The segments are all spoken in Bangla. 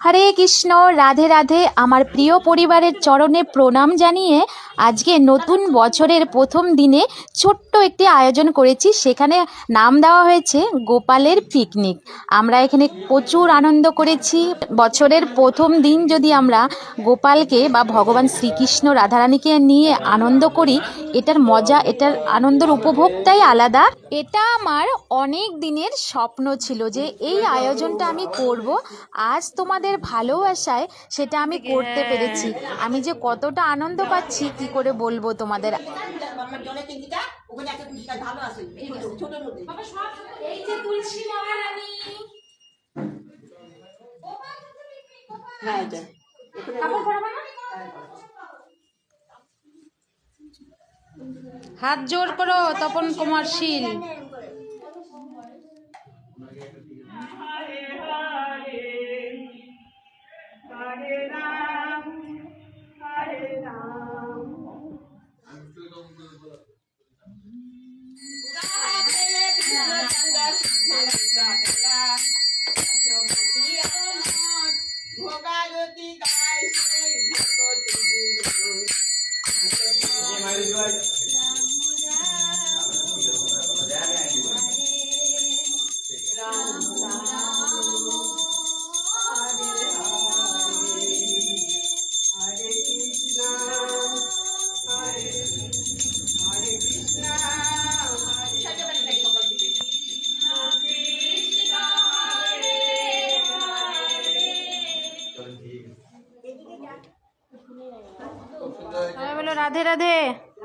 হরে কৃষ্ণ, রাধে রাধে। আমার প্রিয় পরিবারের চরণে প্রণাম জানিয়ে আজকে নতুন বছরের প্রথম দিনে ছোট্ট একটি আয়োজন করেছি। সেখানে নাম দেওয়া হয়েছে গোপালের পিকনিক। আমরা এখানে প্রচুর আনন্দ করেছি। বছরের প্রথম দিন যদি আমরা গোপালকে বা ভগবান শ্রীকৃষ্ণ রাধারানীকে নিয়ে আনন্দ করি, এটার মজা, এটার আনন্দের উপভোগটাই আলাদা। এটা আমার অনেক দিনের স্বপ্ন ছিল যে এই আয়োজনটা আমি করব। আজ তোমাদের ভালোবাসায় সেটা আমি করতে পেরেছি। আমি যে কতটা আনন্দ পাচ্ছি কি করে বলবো তোমাদের। এই যে তুলসী মহারানী, হাত জোর করো তপন কুমার শীল। বলো রাধে রাধে।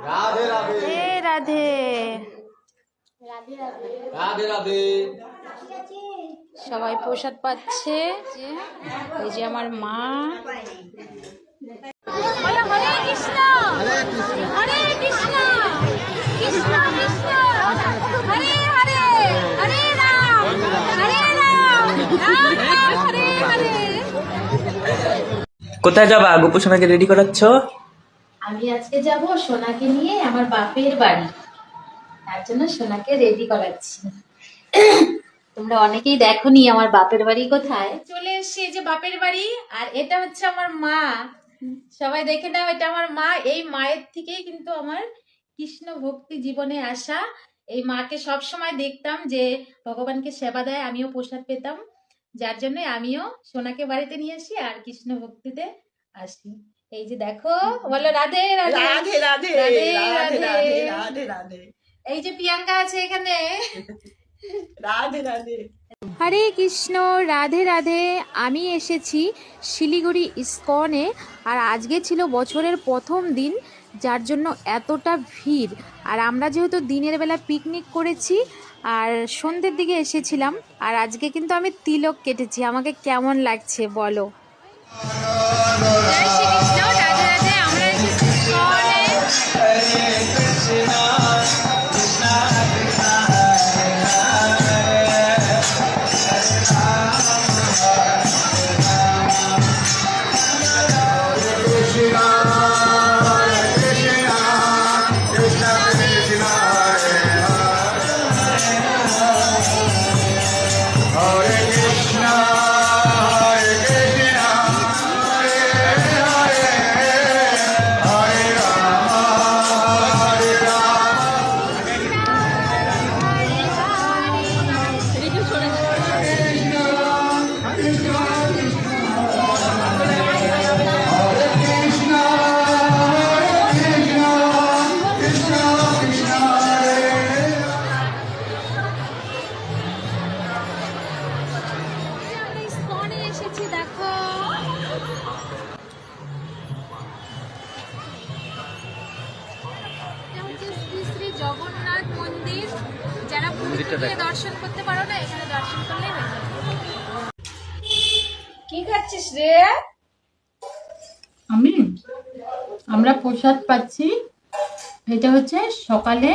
রাধে রাধে। রাধে রাধে রাধে। সবাই প্রসাদ পাচ্ছে। এই যে আমার মা। বলো হরে কৃষ্ণ হরে কৃষ্ণ কৃষ্ণ কৃষ্ণ হরে হরে, হরে রাম রাম রাম হরে হরে। কোথায় যাবা? গোপু সোনাকে রেডি করাচ্ছ? আমি আজকে যাব সোনাকে নিয়ে আমার বাপের বাড়ি, তার জন্য সোনাকে রেডি করাচ্ছি। তোমরা অনেকেই দেখোনি আমার বাপের বাড়ি কোথায়। চলে এসেছি, এই যে বাপের বাড়ি। আর এটা হচ্ছে আমার মা। সবাই দেখে নাও, এটা আমার মা। এই মায়ের থেকেই কিন্তু আমার কৃষ্ণ ভক্তি জীবনে আসা। এই মাকে সব সময় দেখতাম যে ভগবানকে সেবা দেয়, আমিও প্রসাদ পেতাম। যার জন্য আমিও সোনাকে বাড়িতে নিয়ে আসি আর কৃষ্ণ ভক্তিতে আসি। এই যে দেখো, বলো রাধে রাধে রাধে রাধে রাধে রাধে রাধে। এই যে প্রিয়াঙ্কা আছে এখানে। রাধে রাধে। হরে কৃষ্ণ, রাধে রাধে। আমি এসেছি শিলিগুড়ি ইস্কনে। আর আজকে ছিল বছরের প্রথম দিন, যার জন্য এতটা ভিড়। আর আমরা যেহেতু দিনের বেলা পিকনিক করেছি আর সন্ধ্যের দিকে এসেছিলাম। আর আজকে কিন্তু আমি তিলক কেটেছি। আমাকে কেমন লাগছে বলো। জয় শ্রীকৃষ্ণ, রাধে রাধে। আমরা এসেছি জগন্নাথ মন্দির। যারা পুরীতে দর্শন করতে পারো না, এখানে দর্শন করলেই হয়ে যাবে। কি খাচ্ছিস রে? আমরা প্রসাদ পাচ্ছি। এটা হচ্ছে সকালে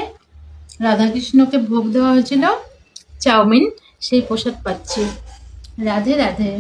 রাধাকৃষ্ণকে ভোগ দেওয়া হয়েছিল চাউমিন, সেই প্রসাদ পাচ্ছি। রাধে রাধে।